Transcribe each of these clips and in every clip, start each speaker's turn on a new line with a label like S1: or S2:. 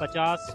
S1: 50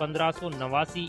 S1: 1589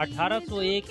S1: 1801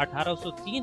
S1: 1803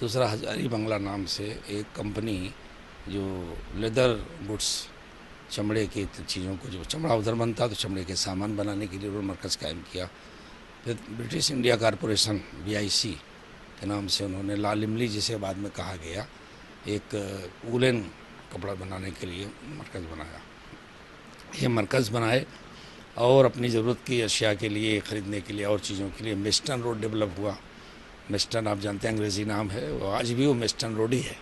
S2: دوسرا ہزاری بنگلہ نام سے ایک کمپنی جو لیدر گڈس چمڑے کی چیزوں کو، جو چمڑا ادھر بنتا تو چمڑے کے سامان بنانے کے لیے انہوں نے مرکز قائم کیا. پھر برٹش انڈیا کارپوریشن BIC کے نام سے انہوں نے لال املی جسے بعد میں کہا گیا ایک وولن کپڑا بنانے کے لیے مرکز بنایا. یہ مرکز بنائے اور اپنی ضرورت کی اشیاء کے لیے، خریدنے کے لیے اور چیزوں کے لیے میسٹن روڈ ڈیولپ ہوا. میسٹن آپ جانتے ہیں انگریزی نام ہے، وہ آج بھی وہ میسٹن روڈ ہی ہے،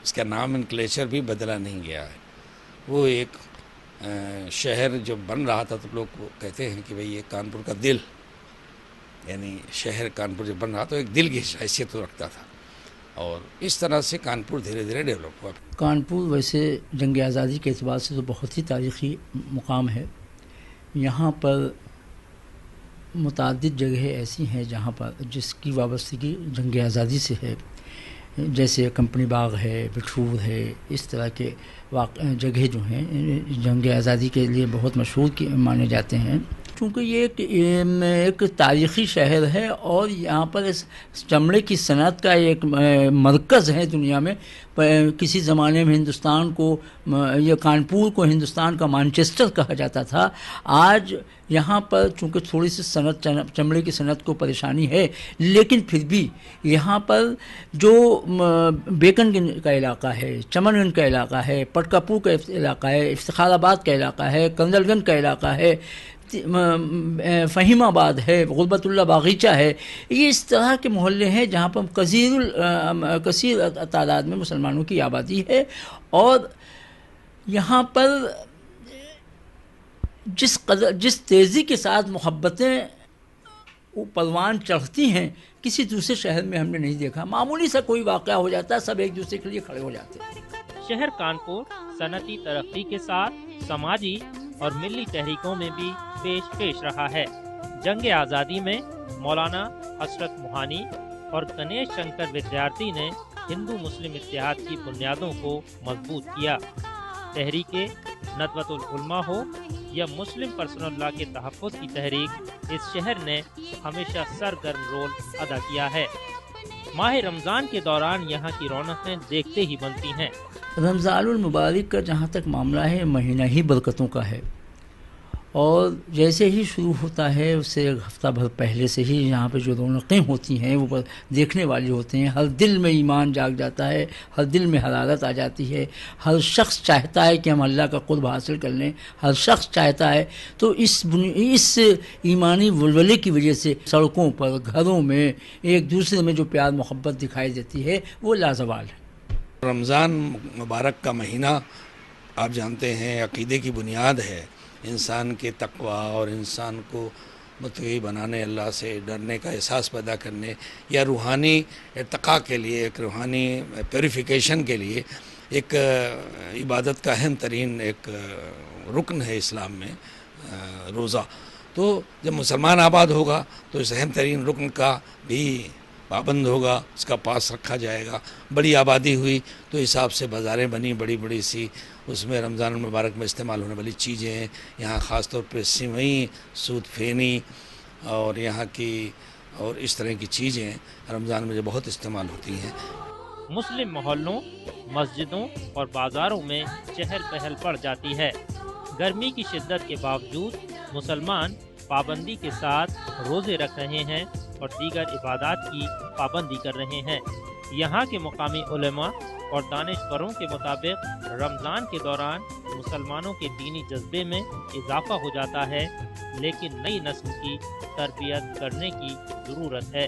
S2: اس کا نام انکلیچر بھی بدلا نہیں گیا ہے. وہ ایک شہر جو بن رہا تھا تو لوگ کہتے ہیں کہ بھئی یہ کانپور کا دل، یعنی شہر کانپور جب بن رہا تو ایک دل کی حیثیت تو رکھتا تھا، اور اس طرح سے کانپور دھیرے دھیرے ڈیولپ ہوا.
S3: کانپور ویسے جنگ آزادی کے اعتبار سے تو بہت ہی تاریخی مقام ہے. یہاں پر متعدد جگہیں ایسی ہیں جہاں پر جس کی وابستگی جنگ آزادی سے ہے، جیسے کمپنی باغ ہے، بٹھور ہے، اس طرح کے جگہیں جو ہیں جنگ آزادی کے لیے بہت مشہور مانے جاتے ہیں. چونکہ یہ ایک تاریخی شہر ہے اور یہاں پر اس چمڑے کی صنعت کا ایک مرکز ہے دنیا میں. کسی زمانے میں ہندوستان کو، یہ کانپور کو ہندوستان کا مانچسٹر کہا جاتا تھا. آج یہاں پر چونکہ تھوڑی سی صنعت، چمڑے کی صنعت کو پریشانی ہے، لیکن پھر بھی یہاں پر جو بیکن گنج کا علاقہ ہے، چمن گنج کا علاقہ ہے، پٹکاپور کا علاقہ ہے، افتخار آباد کا علاقہ ہے، کنزل گنج کا علاقہ ہے، فہیم آباد ہے، غربت اللہ باغیچہ ہے، یہ اس طرح کے محلے ہیں جہاں پر کثیر تعداد میں مسلمانوں کی آبادی ہے. اور یہاں پر جس تیزی کے ساتھ محبتیں پروان چڑھتی ہیں کسی دوسرے شہر میں ہم نے نہیں دیکھا. معمولی سا کوئی واقعہ ہو جاتا ہے، سب ایک دوسرے کے لیے کھڑے ہو جاتے ہیں.
S1: شہر کانپور صنعتی ترقی کے ساتھ سماجی اور ملی تحریکوں میں بھی پیش رہا ہے. جنگ آزادی میں مولانا حسرت موہانی اور گنیش شنکر ودیارتی نے ہندو مسلم اتحاد کی بنیادوں کو مضبوط کیا. تحریک ندوۃ العلماء ہو یا مسلم پرسنل لاء کے تحفظ کی تحریک، اس شہر نے ہمیشہ سرگرم رول ادا کیا ہے. ماہ رمضان کے دوران یہاں کی رونقیں دیکھتے ہی بنتی ہیں.
S3: رمضان المبارک کا جہاں تک معاملہ ہے، مہینہ ہی برکتوں کا ہے، اور جیسے ہی شروع ہوتا ہے اس سے ایک ہفتہ بھر پہلے سے ہی یہاں پہ جو رونقیں ہوتی ہیں وہ دیکھنے والی ہوتے ہیں. ہر دل میں ایمان جاگ جاتا ہے، ہر دل میں حرارت آ جاتی ہے. ہر شخص چاہتا ہے کہ ہم اللہ کا قرب حاصل کر لیں، ہر شخص چاہتا ہے. تو اس ایمانی ولولے کی وجہ سے سڑکوں پر، گھروں میں ایک دوسرے میں جو پیار محبت دکھائی دیتی ہے وہ لازوال ہے.
S2: رمضان مبارک کا مہینہ آپ جانتے ہیں عقیدے کی بنیاد ہے. انسان کے تقوی اور انسان کو متقی بنانے، اللہ سے ڈرنے کا احساس پیدا کرنے یا روحانی ارتقاء کے لیے، ایک روحانی پیوریفیکیشن کے لیے ایک عبادت کا اہم ترین ایک رکن ہے اسلام میں روزہ. تو جب مسلمان آباد ہوگا تو اس اہم ترین رکن کا بھی پابند ہوگا، اس کا پاس رکھا جائے گا. بڑی آبادی ہوئی تو حساب سے بازاریں بنی بڑی بڑی سی، اس میں رمضان المبارک میں استعمال ہونے والی چیزیں ہیں. یہاں خاص طور پہ سوئیں، سود پھینی اور یہاں کی اور اس طرح کی چیزیں رمضان میں جو بہت استعمال ہوتی ہیں.
S1: مسلم محلوں، مسجدوں اور بازاروں میں چہل پہل پڑ جاتی ہے. گرمی کی شدت کے باوجود مسلمان پابندی کے ساتھ روزے رکھ رہے ہیں اور دیگر عبادات کی پابندی کر رہے ہیں. یہاں کے مقامی علماء اور دانشوروں کے مطابق رمضان کے دوران مسلمانوں کے دینی جذبے میں اضافہ ہو جاتا ہے، لیکن نئی نسل کی تربیت کرنے کی ضرورت ہے.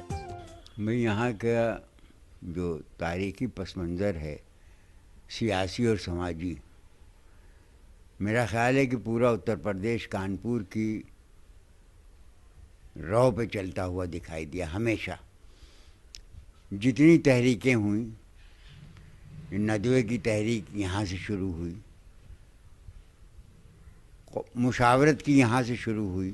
S4: میں یہاں کا جو تاریخی پس منظر ہے، سیاسی اور سماجی، میرا خیال ہے کہ پورا اتر پردیش کانپور کی رو پہ چلتا ہوا دکھائی دیا. ہمیشہ جتنی تحریکیں ہوئیں، ندوے کی تحریک یہاں سے شروع ہوئی، مشاورت کی یہاں سے شروع ہوئی،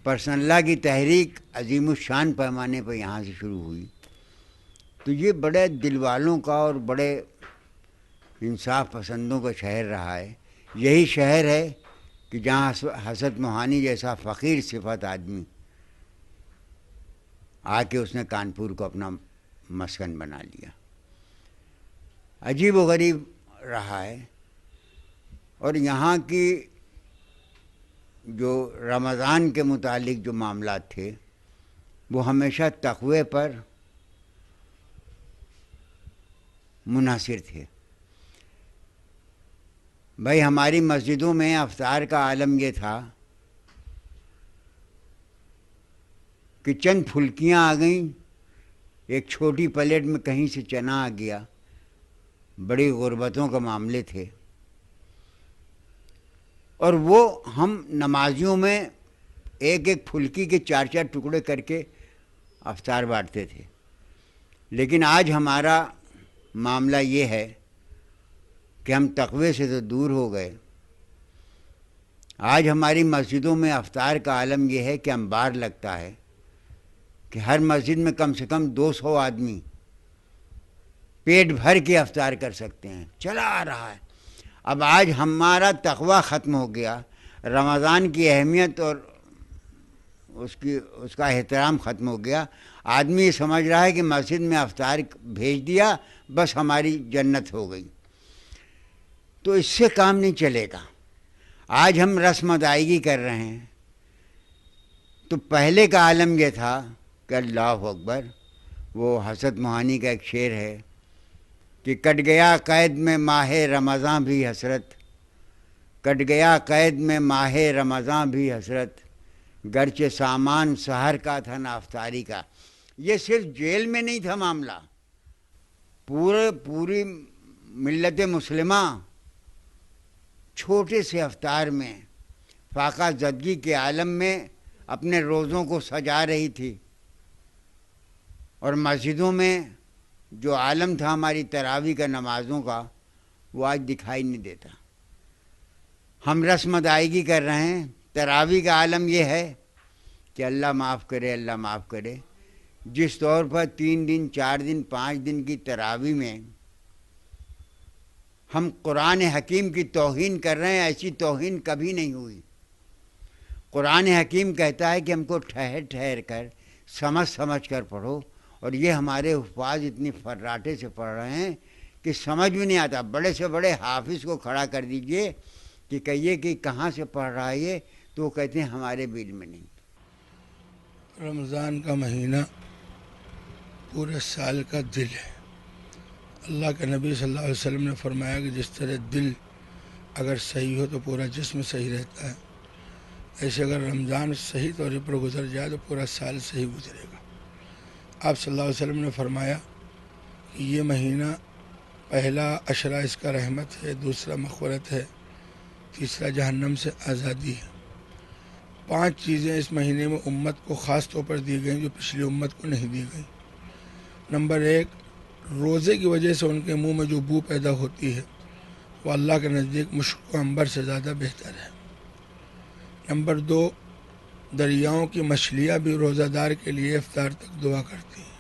S4: پرسنل لاء کی تحریک عظیم الشان پیمانے پر یہاں سے شروع ہوئی. تو یہ بڑے دل والوں کا اور بڑے انصاف پسندوں کا شہر رہا ہے. یہی شہر ہے کہ جہاں حسرت موہانی جیسا فقیر صفت آدمی آ کے اس نے کانپور کو اپنا مسکن بنا لیا. عجیب و غریب رہا ہے، اور یہاں کی جو رمضان کے متعلق جو معاملات تھے وہ ہمیشہ تقوی پر منحصر تھے۔ بھائی ہماری مسجدوں میں افطار کا عالم یہ تھا کہ چند پھلکیاں آ گئیں، ایک چھوٹی پلیٹ میں کہیں سے چنا آ گیا، بڑی غربتوں کے معاملے تھے، اور وہ ہم نمازیوں میں ایک ایک پھلکی کے 4 ٹکڑے کر کے افطار بانٹتے تھے۔ لیکن آج ہمارا معاملہ یہ ہے کہ ہم تقوی سے تو دور ہو گئے۔ آج ہماری مسجدوں میں افطار کا عالم یہ ہے کہ انبار لگتا ہے کہ ہر مسجد میں کم سے کم 200 آدمی پیٹ بھر کے افطار کر سکتے ہیں، چلا آ رہا ہے۔ اب آج ہمارا تقوی ختم ہو گیا، رمضان کی اہمیت اور اس کا احترام ختم ہو گیا۔ آدمی یہ سمجھ رہا ہے کہ مسجد میں افطار بھیج دیا بس ہماری جنت ہو گئی، تو اس سے کام نہیں چلے گا۔ آج ہم رسم ادائیگی کر رہے ہیں، تو پہلے کا عالم یہ تھا کہ اللہ اکبر، وہ حسرت موہانی کا ایک شعر ہے کہ کٹ گیا قید میں ماہ رمضاں بھی حسرت، کٹ گیا قید میں ماہ رمضاں بھی حسرت، گرچہ سامان سحر کا تھا نہ افطاری کا۔ یہ صرف جیل میں نہیں تھا معاملہ، پوری ملت مسلمہ چھوٹے سے افطار میں فاقہ زدگی کے عالم میں اپنے روزوں کو سجا رہی تھی، اور مسجدوں میں جو عالم تھا ہماری تراویح کا نمازوں کا وہ آج دکھائی نہیں دیتا۔ ہم رسم ادائیگی کر رہے ہیں، تراویح کا عالم یہ ہے کہ اللہ معاف کرے، اللہ معاف کرے۔ جس طور پر 3 دن 4 دن 5 دن کی تراویح میں ہم قرآن حکیم کی توہین کر رہے ہیں، ایسی توہین کبھی نہیں ہوئی۔ قرآن حکیم کہتا ہے کہ ہم کو ٹھہر ٹھہر کر سمجھ کر پڑھو، اور یہ ہمارے حفاظ اتنی فراٹے سے پڑھ رہے ہیں کہ سمجھ بھی نہیں آتا۔ بڑے سے بڑے حافظ کو کھڑا کر دیجئے کہ کہیے کہ کہاں سے پڑھ رہا ہے یہ، تو وہ کہتے ہیں ہمارے بیل میں نہیں۔
S5: رمضان کا مہینہ پورے سال کا دل ہے۔ اللہ کے نبی صلی اللہ علیہ وسلم نے فرمایا کہ جس طرح دل اگر صحیح ہو تو پورا جسم صحیح رہتا ہے، ایسے اگر رمضان صحیح طور پر گزر جائے تو پورا سال صحیح گزرے گا۔ آپ صلی اللہ علیہ وسلم نے فرمایا کہ یہ مہینہ پہلا عشرہ اس کا رحمت ہے، دوسرا مغفرت ہے، تیسرا جہنم سے آزادی ہے۔ 5 چیزیں اس مہینے میں امت کو خاص طور پر دی گئیں جو پچھلی امت کو نہیں دی گئیں۔ نمبر 1، روزے کی وجہ سے ان کے منہ میں جو بو پیدا ہوتی ہے وہ اللہ کے نزدیک مشک و عنبر سے زیادہ بہتر ہے۔ نمبر 2، دریاؤں کی مچھلیاں بھی روزہ دار کے لیے افطار تک دعا کرتی ہیں۔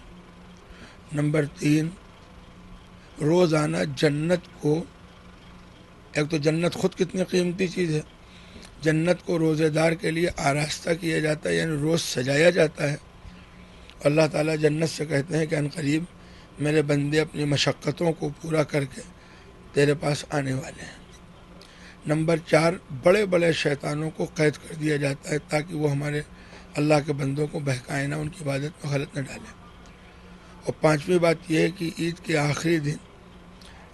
S5: نمبر 3، روزانہ جنت کو، ایک تو جنت خود کتنی قیمتی چیز ہے، جنت کو روزے دار کے لیے آراستہ کیا جاتا ہے، یعنی روز سجایا جاتا ہے۔ اللہ تعالیٰ جنت سے کہتے ہیں کہ ان قریب میرے بندے اپنی مشقتوں کو پورا کر کے تیرے پاس آنے والے ہیں۔ نمبر 4، بڑے بڑے شیطانوں کو قید کر دیا جاتا ہے تاکہ وہ ہمارے اللہ کے بندوں کو بہکائیں نہ، ان کی عبادت میں غلط نہ ڈالیں۔ اور 5ویں بات یہ ہے کہ عید کے آخری دن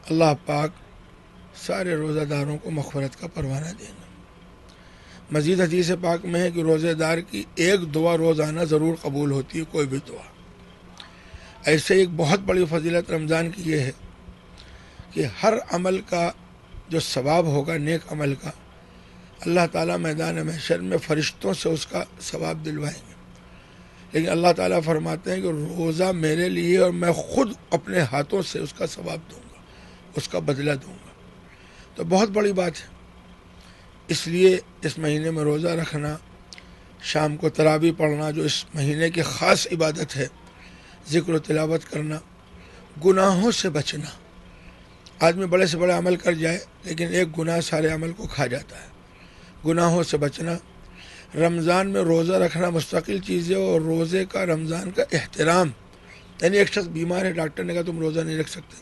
S5: اللہ پاک سارے روزہ داروں کو مغفرت کا پروانہ دیں گے۔ مزید حدیث پاک میں ہے کہ روزہ دار کی ایک دعا روزانہ ضرور قبول ہوتی ہے، کوئی بھی دعا۔ ایسے ایک بہت بڑی فضیلت رمضان کی یہ ہے کہ ہر عمل کا جو ثواب ہوگا، نیک عمل کا، اللہ تعالیٰ میدان محشر میں فرشتوں سے اس کا ثواب دلوائیں گے۔ لیکن اللہ تعالیٰ فرماتے ہیں کہ روزہ میرے لیے اور میں خود اپنے ہاتھوں سے اس کا ثواب دوں گا، اس کا بدلہ دوں گا۔ تو بہت بڑی بات ہے، اس لیے اس مہینے میں روزہ رکھنا، شام کو تراویح پڑھنا جو اس مہینے کی خاص عبادت ہے، ذکر و تلاوت کرنا، گناہوں سے بچنا۔ آدمی بڑے سے بڑے عمل کر جائے لیکن ایک گناہ سارے عمل کو کھا جاتا ہے۔ گناہوں سے بچنا، رمضان میں روزہ رکھنا مستقل چیز ہے، اور روزے کا، رمضان کا احترام، یعنی ایک شخص بیمار ہے، ڈاکٹر نے کہا تم روزہ نہیں رکھ سکتے،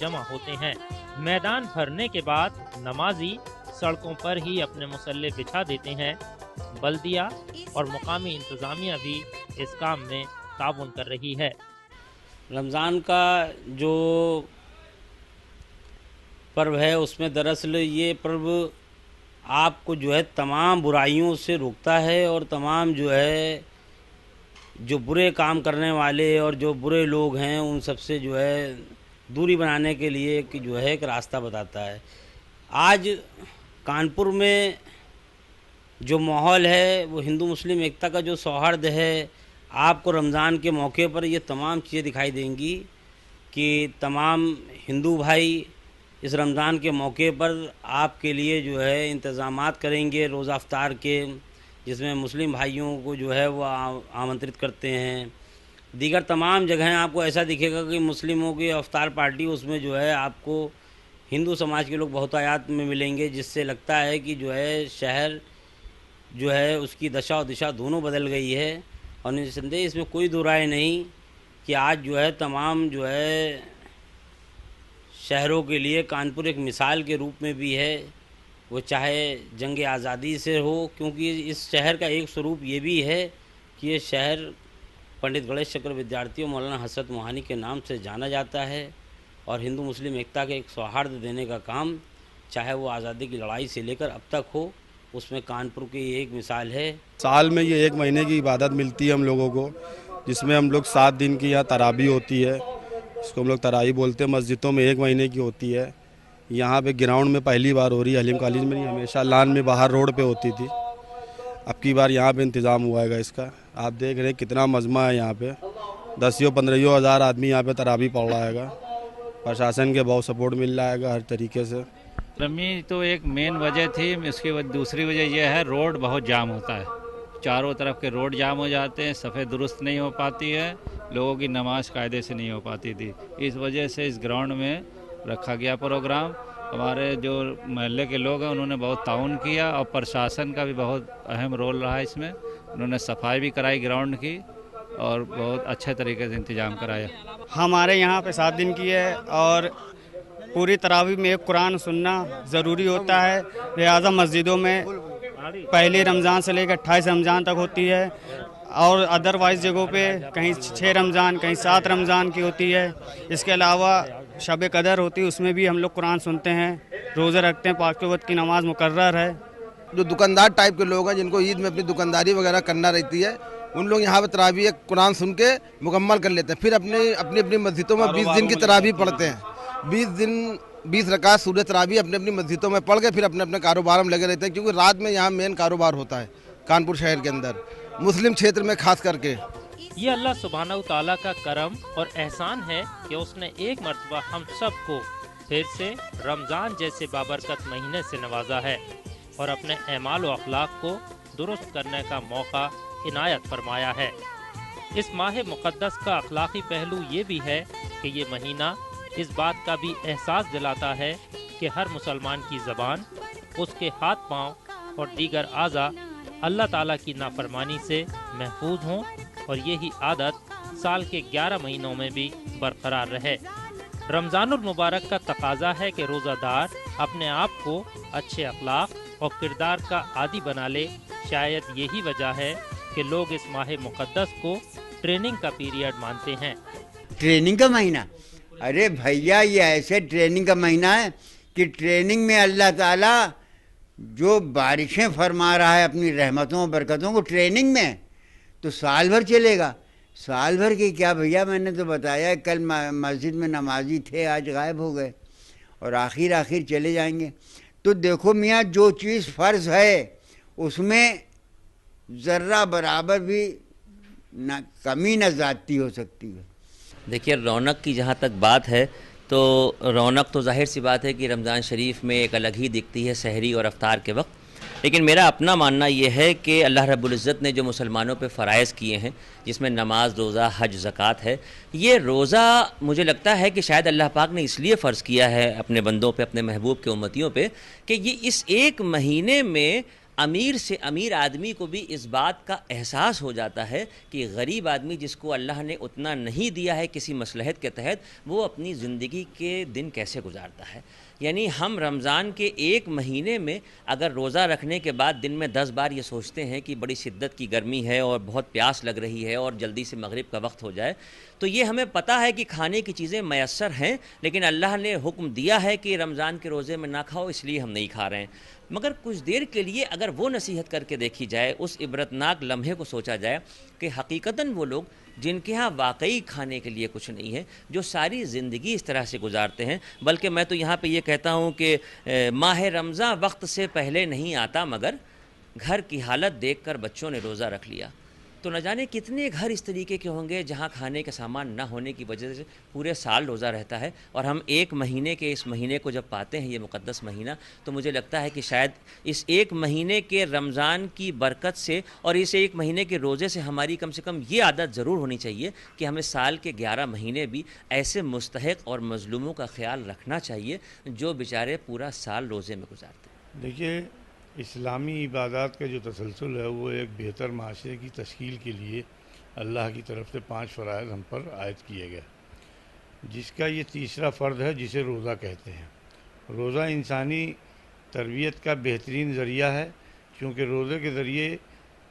S1: جمع ہوتے ہیں۔ میدان بھرنے کے بعد نمازی سڑکوں پر ہی اپنے مصلے بچھا دیتے ہیں۔ بلدیہ اور مقامی انتظامیہ بھی اس کام میں تعاون کر رہی ہے۔
S2: رمضان کا جو پرو ہے اس میں دراصل یہ پرو آپ کو جو ہے تمام برائیوں سے روکتا ہے، اور تمام جو برے کام کرنے والے اور جو برے لوگ ہیں ان سب سے جو ہے دوری بنانے کے لیے ایک راستہ بتاتا ہے۔ آج کانپور میں جو ماحول ہے وہ ہندو مسلم ایکتا کا جو سوہرد ہے، آپ کو رمضان کے موقع پر یہ تمام چیزیں دکھائی دیں گی کہ تمام ہندو بھائی اس رمضان کے موقع پر آپ کے لیے جو ہے انتظامات کریں گے روزہ افطار کے، جس میں مسلم بھائیوں کو جو ہے وہ آمنترت کرتے ہیں۔ دیگر تمام جگہیں آپ کو ایسا دکھے گا کہ مسلموں کی افطار پارٹی، اس میں جو ہے آپ کو ہندو سماج کے لوگ بہتایات میں ملیں گے، جس سے لگتا ہے کہ جو ہے شہر جو ہے اس کی دشا و دشا دونوں بدل گئی ہے۔ اور نسندیہ اس میں کوئی دو رائے نہیں کہ آج جو ہے تمام جو ہے شہروں کے لیے کانپور ایک مثال کے روپ میں بھی ہے، وہ چاہے جنگ آزادی سے ہو، کیونکہ اس شہر کا ایک سوروپ یہ بھی ہے کہ یہ شہر پنڈت گنیش چکر ودیارتھی اور مولانا حسرت موہانی کے نام سے جانا جاتا ہے، اور ہندو مسلم ایکتا کے ایک سوہارد دینے کا کام چاہے وہ آزادی کی لڑائی سے لے کر اب تک ہو، اس میں کانپور کی ایک مثال ہے۔
S6: سال میں یہ 1 مہینے کی عبادت ملتی ہے ہم لوگوں کو، جس میں ہم لوگ 7 دن کی یہاں تراویح ہوتی ہے، اس کو ہم لوگ تراویح بولتے ہیں۔ مسجدوں میں 1 مہینے کی ہوتی ہے، یہاں پہ گراؤنڈ میں پہلی بار ہو رہی ہے، حلیم کالج میں نہیں، ہمیشہ لان میں باہر روڈ پہ ہوتی تھی، اب کی بار یہاں پہ انتظام ہوا ہے اس کا۔ آپ دیکھ رہے ہیں کتنا مجمع ہے یہاں پہ، 10-15 ہزار آدمی یہاں پہ تراویح پڑھ رہا ہے گا، پرشاسن کے بہت سپورٹ مل رہا ہے گا ہر طریقے سے۔
S7: رمی تو ایک مین وجہ تھی، اس کی دوسری وجہ یہ ہے روڈ بہت جام ہوتا ہے، چاروں طرف کے روڈ جام ہو جاتے ہیں، صفیں درست نہیں ہو پاتی ہے، لوگوں کی نماز قاعدے سے نہیں ہو پاتی تھی، اس وجہ سے اس گراؤنڈ میں رکھا گیا پروگرام۔ ہمارے جو محلے کے لوگ ہیں انہوں نے بہت تعاون کیا، اور پرشاسن کا بھی بہت اہم رول رہا اس میں، انہوں نے صفائی بھی کرائی گراؤنڈ کی اور بہت اچھے طریقے سے انتظام کرایا۔
S8: ہمارے یہاں پہ 7 دن کی ہے، اور پوری تراویح میں ایک قرآن سننا ضروری ہوتا ہے، لہٰذا مسجدوں میں پہلی رمضان سے لے کر 28 رمضان تک ہوتی ہے، اور ادروائز جگہوں پہ کہیں 6 رمضان کہیں 7 رمضان کی ہوتی ہے۔ اس کے علاوہ شب قدر ہوتی ہے، اس میں بھی ہم لوگ قرآن سنتے ہیں، روزے رکھتے ہیں، 5 وقت کی نماز مقرر ہے۔
S9: جو دکاندار ٹائپ کے لوگ ہیں جن کو عید میں اپنی دکانداری وغیرہ کرنا رہتی ہے، ان لوگ یہاں پہ تراویح قرآن سن کے مکمل کر لیتے ہیں، پھر اپنی مسجدوں میں 20 دن کی تراویح پڑھتے ہیں، 20 رکعت سورہ تراویح اپنی مسجدوں میں پڑھ کے پھر اپنے کاروبار میں لگے رہتے ہیں، کیونکہ رات میں یہاں مین کاروبار ہوتا ہے کانپور شہر کے اندر، مسلم چھیتر میں خاص کر کے۔
S1: یہ اللہ سبحانہ تعالیٰ کا کرم اور احسان ہے کہ اس نے ایک مرتبہ ہم سب کو پھر سے رمضان جیسے بابرکت مہینے سے نوازا ہے، اور اپنے اعمال و اخلاق کو درست کرنے کا موقع عنایت فرمایا ہے۔ اس ماہ مقدس کا اخلاقی پہلو یہ بھی ہے کہ یہ مہینہ اس بات کا بھی احساس دلاتا ہے کہ ہر مسلمان کی زبان، اس کے ہاتھ پاؤں اور دیگر اعضاء اللہ تعالیٰ کی نافرمانی سے محفوظ ہوں، اور یہی عادت سال کے 11 مہینوں میں بھی برقرار رہے۔ رمضان المبارک کا تقاضا ہے کہ روزہ دار اپنے آپ کو اچھے اخلاق اور کردار کا عادی بنا لے۔ شاید یہی وجہ ہے کہ لوگ اس ماہ مقدس کو ٹریننگ کا پیریڈ مانتے ہیں۔
S4: ٹریننگ کا مہینہ؟ ارے بھیا، یہ ایسے ٹریننگ کا مہینہ ہے کہ ٹریننگ میں اللہ تعالیٰ جو بارشیں فرما رہا ہے اپنی رحمتوں اور برکتوں کو ٹریننگ میں، تو سال بھر چلے گا۔ سال بھر کی کیا بھیا، میں نے تو بتایا کل مسجد میں نمازی تھے، آج غائب ہو گئے اور آخر چلے جائیں گے۔ تو دیکھو میاں، جو چیز فرض ہے اس میں ذرہ برابر بھی نہ کمی نہ زیادتی ہو سکتی ہے۔
S10: دیکھیے، رونق کی جہاں تک بات ہے تو رونق تو ظاہر سی بات ہے کہ رمضان شریف میں ایک الگ ہی دکھتی ہے سحری اور افطار کے وقت، لیکن میرا اپنا ماننا یہ ہے کہ اللہ رب العزت نے جو مسلمانوں پہ فرائض کیے ہیں، جس میں نماز، روزہ، حج، زکوٰۃ ہے، یہ روزہ مجھے لگتا ہے کہ شاید اللہ پاک نے اس لیے فرض کیا ہے اپنے بندوں پہ، اپنے محبوب کے امتیوں پہ، کہ یہ اس ایک مہینے میں امیر سے امیر آدمی کو بھی اس بات کا احساس ہو جاتا ہے کہ غریب آدمی جس کو اللہ نے اتنا نہیں دیا ہے کسی مصلحت کے تحت، وہ اپنی زندگی کے دن کیسے گزارتا ہے۔ یعنی ہم رمضان کے ایک مہینے میں اگر روزہ رکھنے کے بعد دن میں 10 بار یہ سوچتے ہیں کہ بڑی شدت کی گرمی ہے اور بہت پیاس لگ رہی ہے اور جلدی سے مغرب کا وقت ہو جائے، تو یہ ہمیں پتہ ہے کہ کھانے کی چیزیں میسر ہیں، لیکن اللہ نے حکم دیا ہے کہ رمضان کے روزے میں نہ کھاؤ، اس لیے ہم نہیں کھا رہے ہیں۔ مگر کچھ دیر کے لیے اگر وہ نصیحت کر کے دیکھی جائے، اس عبرتناک لمحے کو سوچا جائے کہ حقیقتاً وہ لوگ جن کے ہاں واقعی کھانے کے لیے کچھ نہیں ہے، جو ساری زندگی اس طرح سے گزارتے ہیں، بلکہ میں تو یہاں پہ یہ کہتا ہوں کہ ماہ رمضان وقت سے پہلے نہیں آتا، مگر گھر کی حالت دیکھ کر بچوں نے روزہ رکھ لیا، تو نہ جانے کتنے گھر اس طریقے کے ہوں گے جہاں کھانے کا سامان نہ ہونے کی وجہ سے پورے سال روزہ رہتا ہے۔ اور ہم ایک مہینے کے اس مہینے کو جب پاتے ہیں، یہ مقدس مہینہ، تو مجھے لگتا ہے کہ شاید اس ایک مہینے کے رمضان کی برکت سے اور اس ایک مہینے کے روزے سے ہماری کم سے کم یہ عادت ضرور ہونی چاہیے کہ ہمیں سال کے 11 مہینے بھی ایسے مستحق اور مظلوموں کا خیال رکھنا چاہیے جو بیچارے پورا سال روزے میں گزارتے ہیں۔
S5: دیکھیے، اسلامی عبادات کا جو تسلسل ہے وہ ایک بہتر معاشرے کی تشکیل کے لیے اللہ کی طرف سے 5 فرائض ہم پر عائد کیے گئے، جس کا یہ تیسرا فرض ہے جسے روزہ کہتے ہیں۔ روزہ انسانی تربیت کا بہترین ذریعہ ہے، کیونکہ روزے کے ذریعے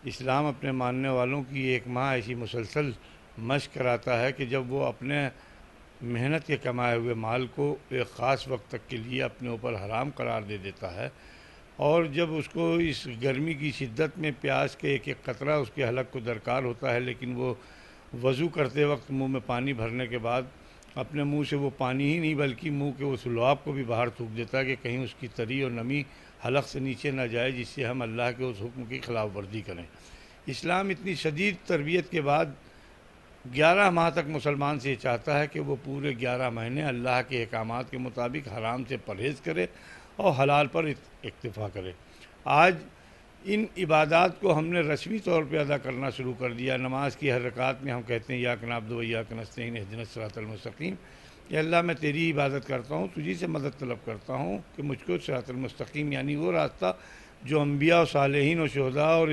S5: اسلام اپنے ماننے والوں کی ایک ماہ ایسی مسلسل مشق کراتا ہے کہ جب وہ اپنے محنت کے کمائے ہوئے مال کو ایک خاص وقت تک کے لیے اپنے اوپر حرام قرار دے دیتا ہے، اور جب اس کو اس گرمی کی شدت میں پیاس کے ایک ایک قطرہ اس کے حلق کو درکار ہوتا ہے، لیکن وہ وضو کرتے وقت منہ میں پانی بھرنے کے بعد اپنے منہ سے وہ پانی ہی نہیں بلکہ منہ کے اس لعاب کو بھی باہر تھوک دیتا ہے کہ کہیں اس کی تری اور نمی حلق سے نیچے نہ جائے، جس سے ہم اللہ کے اس حکم کی خلاف ورزی کریں۔ اسلام اتنی شدید تربیت کے بعد 11 ماہ تک مسلمان سے یہ چاہتا ہے کہ وہ پورے 11 مہینے اللہ کے احکامات کے مطابق حرام سے پرہیز کرے اور حلال پر اکتفا کرے۔ آج ان عبادات کو ہم نے رسمی طور پہ ادا کرنا شروع کر دیا۔ نماز کی ہر رکعت میں ہم کہتے ہیں ایاک نعبد و ایاک نستعین اہدنا الصراط المستقیم، کہ اللہ میں تیری عبادت کرتا ہوں، تجھی سے مدد طلب کرتا ہوں کہ مجھ کو صراط المستقیم، یعنی وہ راستہ جو انبیاء و صالحین و شہداء اور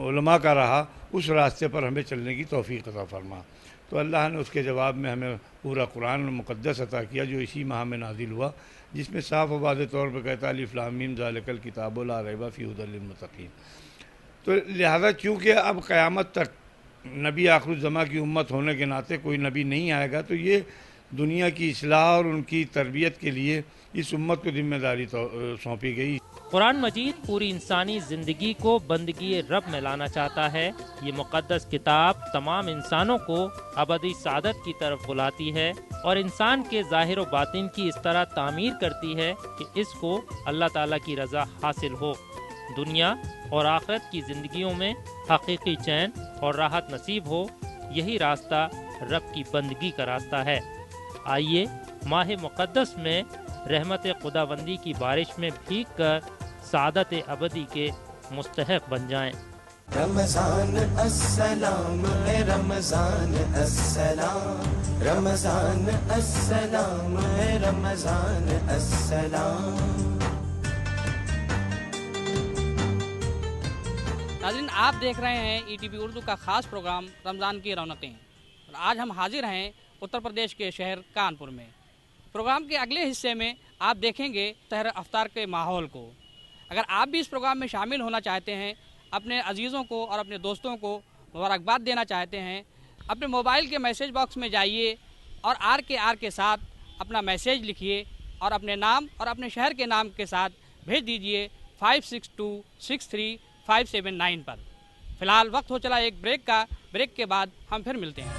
S5: علماء کا رہا، اس راستے پر ہمیں چلنے کی توفیق عطا فرما۔ تو اللہ نے اس کے جواب میں ہمیں پورا قرآن مقدس عطا کیا جو اسی ماہ میں نازل ہوا، جس میں صاف و واضح طور پہ کہتا ہے الف لام میم ذالک الکتاب لا ریب فیہ ھدی للمتقین۔ تو لہذا چونکہ اب قیامت تک نبی آخر الزماں کی امت ہونے کے ناطے کوئی نبی نہیں آئے گا، تو یہ دنیا کی اصلاح اور ان کی تربیت کے لیے اس امت کو ذمہ داری سونپی گئی۔
S1: قرآن مجید پوری انسانی زندگی کو بندگی رب میں لانا چاہتا ہے۔ یہ مقدس کتاب تمام انسانوں کو ابدی سعادت کی طرف بلاتی ہے اور انسان کے ظاہر و باطن کی اس طرح تعمیر کرتی ہے کہ اس کو اللہ تعالیٰ کی رضا حاصل ہو، دنیا اور آخرت کی زندگیوں میں حقیقی چین اور راحت نصیب ہو۔ یہی راستہ رب کی بندگی کا راستہ ہے۔ آئیے ماہ مقدس میں رحمت خداوندی کی بارش میں بھیگ کر سعادت ابدی کے مستحق بن جائیں۔
S11: رمضان السلام ہے، رمضان السلام، رمضان السلام ہے، رمضان السلام۔
S12: ناظرین، آپ دیکھ رہے ہیں ETV اردو کا خاص پروگرام رمضان کی رونقیں، اور آج ہم حاضر ہیں اتر پردیش کے شہر کانپور میں۔ پروگرام کے اگلے حصے میں آپ دیکھیں گے سحر افطار کے ماحول کو۔ اگر آپ بھی اس پروگرام میں شامل ہونا چاہتے ہیں، اپنے عزیزوں کو اور اپنے دوستوں کو مبارکباد دینا چاہتے ہیں، اپنے موبائل کے میسیج باکس میں جائیے اور آر کے ساتھ اپنا میسیج لکھیے اور اپنے نام اور اپنے شہر کے نام کے ساتھ بھیج دیجئے 56263579 پر۔ فی الحال وقت ہو چلا ایک بریک کا، بریک کے بعد ہم پھر ملتے ہیں۔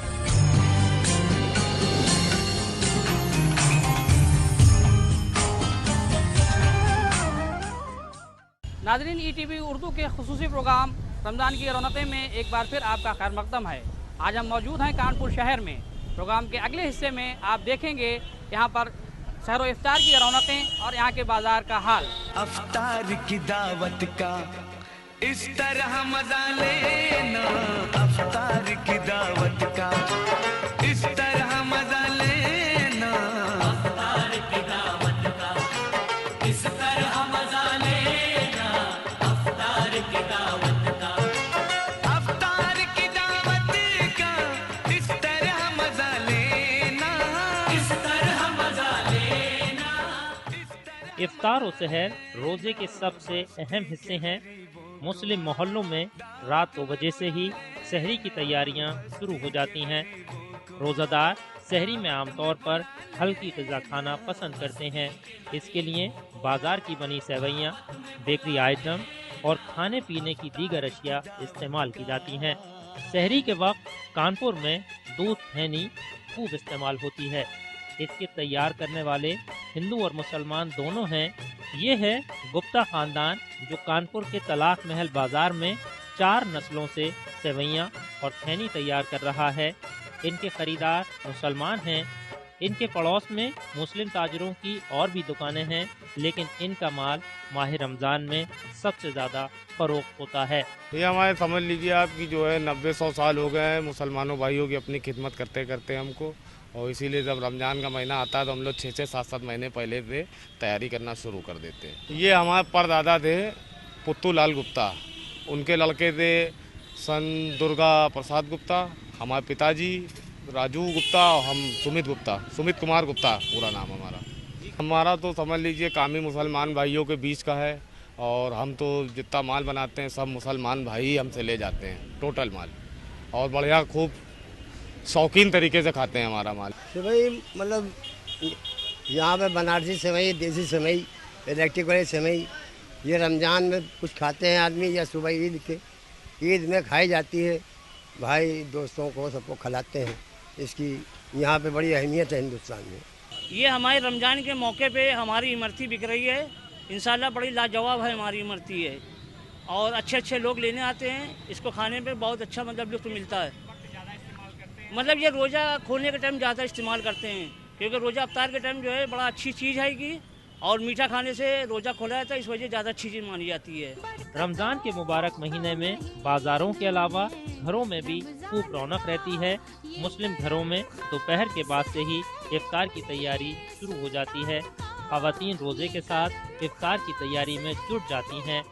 S12: ناظرین، ETV اردو کے خصوصی پروگرام رمضان کی رونقیں میں ایک بار پھر آپ کا خیر مقدم ہے۔ آج ہم موجود ہیں کانپور شہر میں۔ پروگرام کے اگلے حصے میں آپ دیکھیں گے یہاں پر سحر و افطار کی رونقیں اور یہاں کے بازار کا حال۔
S11: افطار کی دعوت کا اس طرح مزہ لینا، افطار کی دعوت کا اس طرح مزہ لینا، افطار کی دعوت کا اس طرح مزہ لینا،
S1: افطار و سحر روزے کے سب سے اہم حصے ہیں۔ مسلم محلوں میں رات 2 بجے سے ہی سحری کی تیاریاں شروع ہو جاتی ہیں۔ روزہ دار سحری میں عام طور پر ہلکی غذا کھانا پسند کرتے ہیں۔ اس کے لیے بازار کی بنی سیویاں، بیکری آئٹم اور کھانے پینے کی دیگر اشیاء استعمال کی جاتی ہیں۔ سحری کے وقت کانپور میں دودھ پھینی خوب استعمال ہوتی ہے۔ اس کے تیار کرنے والے ہندو اور مسلمان دونوں ہیں۔ یہ ہے گپتا خاندان جو کانپور کے طلاق محل بازار میں 4 نسلوں سے سیویاں اور پھینی تیار کر رہا ہے۔ ان کے خریدار مسلمان ہیں۔ ان کے پڑوس میں مسلم تاجروں کی اور بھی دکانیں ہیں، لیکن ان کا مال ماہ رمضان میں سب سے زیادہ فروخت ہوتا ہے۔
S13: یہ ہمارے سمجھ لیجیے آپ کی جو ہے 90-100 سال ہو گئے ہیں مسلمانوں بھائیوں کی اپنی خدمت کرتے کرتے ہم کو، اور اسی لیے جب رمضان کا مہینہ آتا ہے تو ہم لوگ 6-7 مہینے پہلے سے تیاری کرنا شروع کر دیتے ہیں۔ یہ ہمارے پردادا تھے پتو لال گپتا، ان کے لڑکے تھے سن درگا پرساد گپتا، ہمارے پتا جی راجو گپتا اور ہم سمت کمار گپتا پورا نام ہمارا تو سمجھ لیجئے کامی مسلمان بھائیوں کے بیچ کا ہے، اور ہم تو جتنا مال بناتے ہیں سب مسلمان بھائی ہم سے لے جاتے ہیں ٹوٹل مال، اور بڑھیا خوب شوقین طریقے سے کھاتے ہیں ہمارا مال۔
S14: سوئی مطلب یہاں پہ بنارسی سوئی، دیسی سوئی، الیکٹرک والی سوئی، یہ رمضان میں کچھ کھاتے ہیں آدمی، یا صبح عید میں کھائی جاتی ہے، بھائی دوستوں کو سب کو کھلاتے ہیں۔ اس کی یہاں پہ بڑی اہمیت ہے ہندوستان میں۔
S15: یہ ہمارے رمضان کے موقع پہ ہماری امرتی بک رہی ہے، انشاءاللہ بڑی لاجواب ہے ہماری امرتی ہے، اور اچھے لوگ لینے آتے ہیں۔ اس کو کھانے پہ بہت اچھا مطلب لطف ملتا ہے۔ مطلب یہ روزہ کھولنے کے ٹائم زیادہ استعمال کرتے ہیں، کیونکہ روزہ افطار کے ٹائم جو ہے بڑا اچھی چیز ہے کہ، اور میٹھا کھانے سے روزہ کھولا جاتا ہے، اس وجہ زیادہ اچھی چیز مانی جاتی ہے۔
S1: رمضان کے مبارک مہینے میں بازاروں کے علاوہ گھروں میں بھی خوب رونق رہتی ہے۔ مسلم گھروں میں دوپہر کے بعد سے ہی افطار کی تیاری شروع ہو جاتی ہے۔ خواتین روزے کے ساتھ افطار کی تیاری میں جٹ جاتی ہیں۔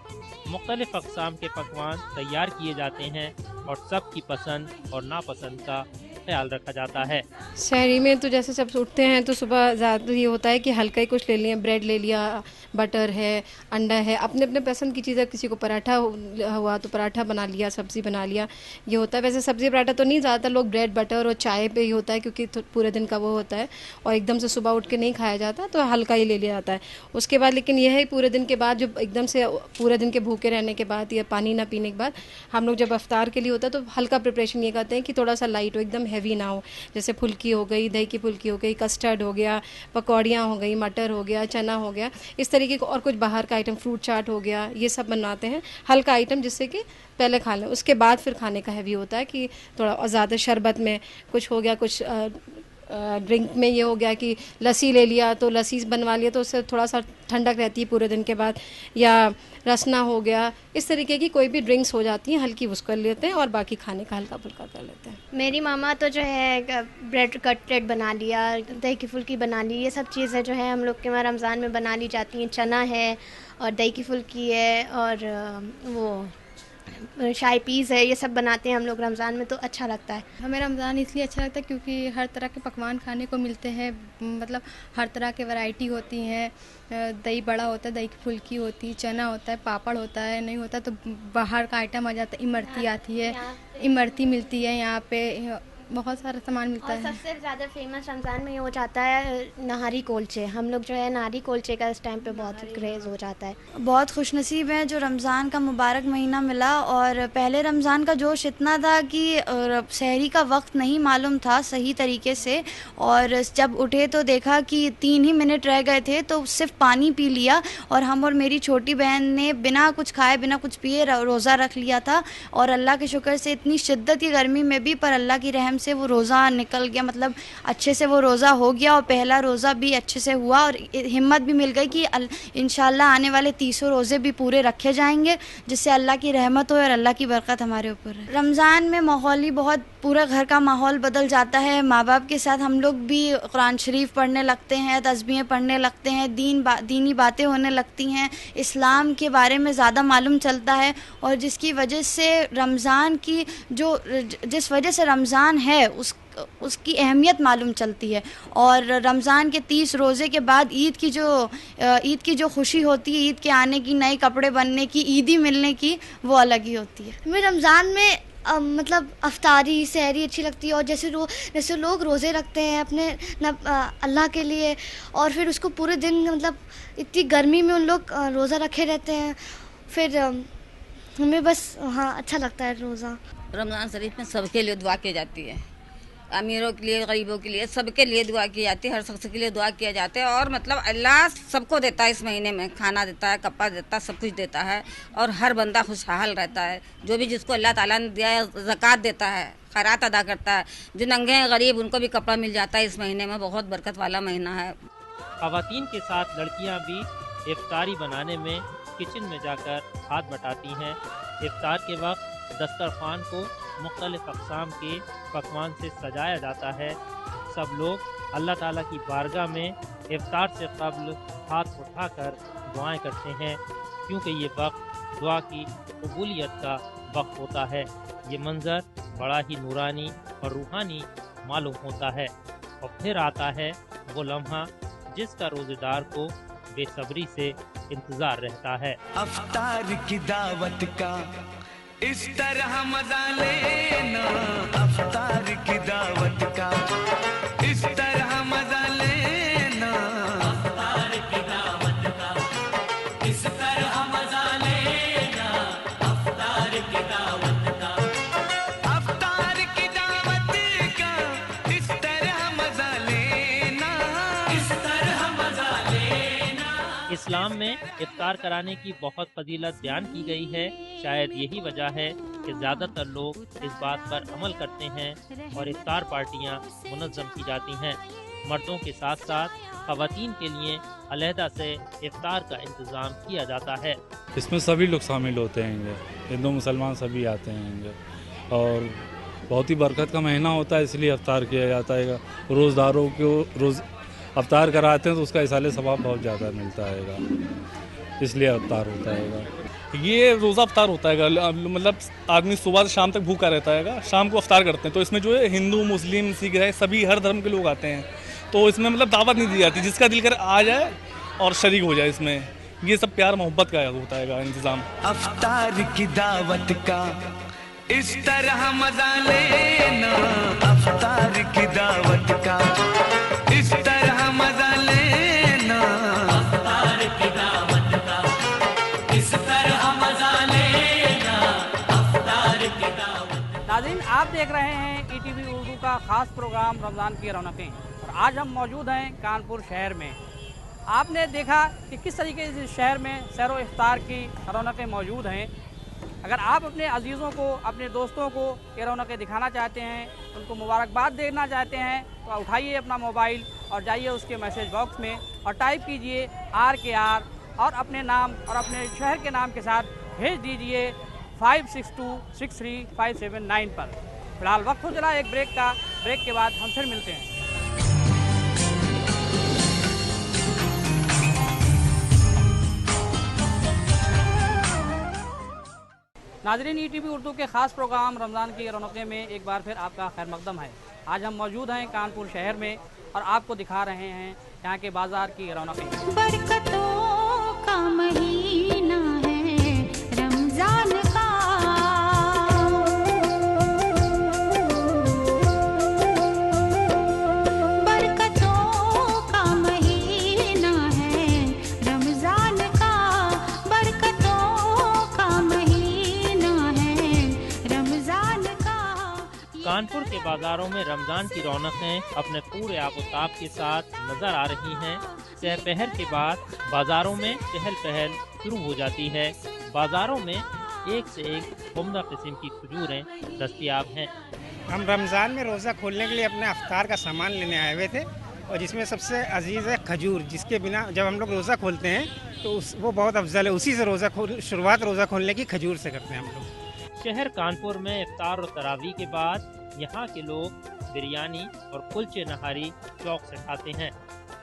S1: مختلف اقسام کے پکوان تیار کیے جاتے ہیں اور سب کی پسند اور ناپسند کا خیال رکھا جاتا ہے۔
S16: شہری میں تو جیسے سب اٹھتے ہیں تو صبح زیادہ یہ ہوتا ہے کہ ہلکا ہی کچھ لے لیا، بریڈ لے لیا، بٹر ہے، انڈا ہے، اپنے اپنے پسند کی چیزیں، کسی کو پراٹھا ہوا تو پراٹھا بنا لیا، سبزی بنا لیا، یہ ہوتا ہے۔ ویسے سبزی پراٹھا تو نہیں، زیادہ تر لوگ بریڈ بٹر اور چائے پہ ہی ہوتا ہے، کیونکہ پورے دن کا وہ ہوتا ہے اور ایک دم سے صبح اٹھ کے نہیں کھایا جاتا، تو ہلکا ہی لے لیا جاتا ہے۔ اس کے بعد لیکن یہ ہے پورے دن کے بعد، جب ایک دم سے پورے دن کے بھوکے رہنے کے بعد یا پانی نہ پینے کے بعد ہم لوگ جب افطار کے لیے ہوتا ہے تو ہلکا پریپریشن یہ کرتے ہیں کہ تھوڑا سا لائٹ ہو، ایک دم ہیوی نہ ہو، جیسے پھلکی ہو گئی، دہی کی پھلکی ہو گئی، کسٹرڈ ہو گیا، پکوڑیاں ہو گئی، مٹر ہو گیا، چنا ہو گیا، اس طریقے کو، اور کچھ باہر کا آئٹم فروٹ چاٹ ہو گیا، یہ سب بناتے ہیں ہلکا آئٹم، جس سے کہ پہلے کھا لیں، اس کے بعد پھر کھانے کا ہیوی ہوتا ہے کہ تھوڑا زیادہ شربت میں کچھ ہو گیا، کچھ ڈرنک میں یہ ہو گیا کہ لسی لے لیا تو لسی بنوا لیا تو اس سے تھوڑا سا ٹھنڈک رہتی ہے پورے دن کے بعد، یا رسنا ہو گیا، اس طریقے کی کوئی بھی ڈرنکس ہو جاتی ہیں ہلکی، اس کر لیتے ہیں اور باقی کھانے کا ہلکا پھلکا کر لیتے ہیں۔
S17: میری ماما تو جو ہے بریڈ کٹلیٹ بنا لیا، دہی کی پھلکی بنا لی، یہ سب چیزیں جو ہے ہم لوگ کے وہاں رمضان میں بنا لی جاتی ہیں۔ چنا ہے اور دہی کی پھلکی ہے اور وہ شاہی پیز ہے، یہ سب بناتے ہیں ہم لوگ رمضان میں، تو اچھا لگتا ہے۔
S18: ہمیں رمضان اس لیے اچھا لگتا ہے کیونکہ ہر طرح کے پکوان کھانے کو ملتے ہیں، مطلب ہر طرح کے ورائٹی ہوتی ہیں، دہی بڑا ہوتا ہے، دہی کی پھلکی ہوتی ہے، چنا ہوتا ہے، پاپڑ ہوتا ہے، نہیں ہوتا تو باہر کا آئٹم آ جاتا ہے، امرتی آتی ہے، امرتی ملتی ہے یہاں پہ، بہت سارا سامان ملتا ہے۔
S17: اور سب سے زیادہ فیمس رمضان میں یہ ہو جاتا ہے نہاری کلچے، ہم لوگ جو ہے نہاری کلچے کا اس ٹائم پہ بہت کریز ہو جاتا ہے۔
S19: بہت خوش نصیب ہیں جو رمضان کا مبارک مہینہ ملا، اور پہلے رمضان کا جوش اتنا تھا کہ سحری کا وقت نہیں معلوم تھا صحیح طریقے سے، اور جب اٹھے تو دیکھا کہ 3 ہی منٹ رہ گئے تھے تو صرف پانی پی لیا، اور ہم اور میری چھوٹی بہن نے بنا کچھ کھائے بنا کچھ پیے روزہ رکھ لیا تھا، اور اللہ کے شکر سے اتنی شدت کی گرمی میں بھی پر اللہ کی رحم سے وہ روزہ نکل گیا، مطلب اچھے سے وہ روزہ ہو گیا، اور پہلا روزہ بھی اچھے سے ہوا، اور ہمت بھی مل گئی کہ انشاءاللہ آنے والے 300 روزے بھی پورے رکھے جائیں گے، جس سے اللہ کی رحمت ہو اور اللہ کی برکت ہمارے اوپر ہے۔ رمضان میں ماحول ہی بہت، پورا گھر کا ماحول بدل جاتا ہے، ماں باپ کے ساتھ ہم لوگ بھی قرآن شریف پڑھنے لگتے ہیں، تسبیحیں پڑھنے لگتے ہیں، دینی باتیں ہونے لگتی ہیں، اسلام کے بارے میں زیادہ معلوم چلتا ہے، اور جس کی وجہ سے رمضان کی جس وجہ سے رمضان ہے اس کی اہمیت معلوم چلتی ہے. اور رمضان کے 30 روزے کے بعد عید کی جو خوشی ہوتی ہے، عید کے آنے کی، نئے کپڑے بننے کی، عیدی ملنے کی، وہ الگ ہی ہوتی ہے.
S20: ہمیں رمضان میں مطلب افطاری سحری اچھی لگتی ہے، اور جیسے لوگ روزے رکھتے ہیں اپنے اللہ کے لیے، اور پھر اس کو پورے دن مطلب اتنی گرمی میں ان لوگ روزہ رکھے رہتے ہیں، پھر ہمیں بس اچھا لگتا ہے روزہ.
S21: رمضان شریف میں سب کے لیے دعا کی جاتی ہے، امیروں کے لیے، غریبوں کے لیے، سب کے لیے دعا کی جاتی ہے، ہر شخص کے لیے دعا کیا جاتا ہے. اور مطلب اللہ سب کو دیتا ہے، اس مہینے میں کھانا دیتا ہے، کپڑا دیتا ہے، سب کچھ دیتا ہے، اور ہر بندہ خوشحال رہتا ہے. جو بھی جس کو اللہ تعالیٰ نے دیا ہے زکوٰۃ دیتا ہے، خیرات ادا کرتا ہے. جو ننگے ہیں غریب ان کو بھی کپڑا مل جاتا ہے اس مہینے میں. بہت برکت والا مہینہ ہے.
S1: خواتین کے ساتھ لڑکیاں بھی افطاری بنانے میں کچن میں جا کر ہاتھ بٹاتی ہیں. افطار کے وقت دسترخوان کو مختلف اقسام کے پکوان سے سجایا جاتا ہے. سب لوگ اللہ تعالیٰ کی بارگاہ میں افطار سے قبل ہاتھ اٹھا کر دعائیں کرتے ہیں، کیونکہ یہ وقت دعا کی قبولیت کا وقت ہوتا ہے. یہ منظر بڑا ہی نورانی اور روحانی معلوم ہوتا ہے. اور پھر آتا ہے وہ لمحہ جس کا روزے دار کو بے صبری سے انتظار رہتا ہے.
S11: افطار کی دعوت کا اس طرح مزہ لینا، افطار کی دعوت کا اس طرح مزہ لینا، افطار کی دعوت کا اس طرح مزہ لینا، افطار کی دعوت کا، افطار کی دعوت کا اس طرح مزہ لینا، اس طرح مزہ لینا.
S1: اسلام میں افطار کرانے کی بہت فضیلت بیان کی گئی ہے. شاید یہی وجہ ہے کہ زیادہ تر لوگ اس بات پر عمل کرتے ہیں اور افطار پارٹیاں منظم کی جاتی ہیں. مردوں کے ساتھ ساتھ خواتین کے لیے علیحدہ سے افطار کا انتظام کیا جاتا ہے.
S3: اس میں سبھی لوگ شامل ہوتے ہیں، ہندو مسلمان سبھی آتے ہیں، اور بہت ہی برکت کا مہینہ ہوتا ہے، اس لیے افطار کیا جاتا ہے. روزداروں کو روز افطار کراتے ہیں تو اس کا اصالِ ثواب بہت زیادہ ملتا ہے، اس لیے افطار ہوتا ہے.
S22: یہ روزہ افطار ہوتا ہے، مطلب آدمی صبح سے شام تک بھوکا رہتا ہے، شام کو افطار کرتے ہیں. تو اس میں جو ہے ہندو، مسلم، سکھ ہے، سبھی ہر دھرم کے لوگ آتے ہیں. تو اس میں مطلب دعوت نہیں دی جاتی، جس کا دل کرے آ جائے اور شریک ہو جائے. اس میں یہ سب پیار محبت کا ہوتا ہے انتظام.
S11: افطار کی دعوت کا اس طرح مزہ لینا، افطار کی دعوت کا اس طرح مزہ لینا، افطار کی دعوت کا اس طرح مزہ لینا، افطار کی دعوت.
S12: ناظرین، آپ دیکھ رہے ہیں ETV اردو کا خاص پروگرام رمضان کی رونقیں، اور آج ہم موجود ہیں کانپور شہر میں. آپ نے دیکھا کہ کس طریقے سے اس شہر میں سیر و افطار کی رونقیں موجود ہیں. اگر آپ اپنے عزیزوں کو، اپنے دوستوں کو یہ رونقیں دکھانا چاہتے ہیں، ان کو مبارکباد دینا چاہتے ہیں، تو اٹھائیے اپنا موبائل اور جائیے اس کے میسیج باکس میں اور ٹائپ کیجئے RKR اور اپنے نام اور اپنے شہر کے نام کے ساتھ بھیج دیجئے 56263579 پر. فی الحال وقت ہو چلا ایک بریک کا. بریک کے بعد ہم پھر ملتے ہیں. ناظرین، ETV اردو کے خاص پروگرام رمضان کی رونقیں میں ایک بار پھر آپ کا خیر مقدم ہے. آج ہم موجود ہیں کانپور شہر میں اور آپ کو دکھا رہے ہیں یہاں کے بازار کی رونقیں.
S23: برکتوں کا مہینہ ہے رمضان کا، برکتوں کا مہینہ ہے رمضان کا، برکتوں کا مہینہ ہے رمضان کا.
S1: کانپور کے بازاروں میں رمضان کی رونقیں اپنے پورے آب و تاب کے ساتھ نظر آ رہی ہیں. سحر پہر کے بعد بازاروں میں چہل پہل شروع ہو جاتی ہے. بازاروں میں ایک سے ایک عمدہ قسم کی کھجوریں دستیاب ہیں.
S24: ہم رمضان میں روزہ کھولنے کے لیے اپنے افطار کا سامان لینے آئے ہوئے تھے، اور جس میں سب سے عزیز ہے کھجور، جس کے بنا جب ہم لوگ روزہ کھولتے ہیں تو وہ بہت افضل ہے. اسی سے شروعات روزہ کھولنے کی کھجور سے کرتے ہیں ہم لوگ.
S1: شہر کانپور میں افطار و تراویح کے بعد یہاں کے لوگ بریانی اور کلچے نہاری شوق سے کھاتے ہیں.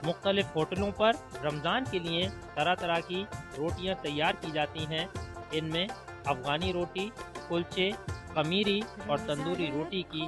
S1: مختلف ہوٹلوں پر رمضان کے لیے طرح طرح کی روٹیاں تیار کی جاتی ہیں. ان میں افغانی روٹی، کلچے، خمیری اور تندوری روٹی کی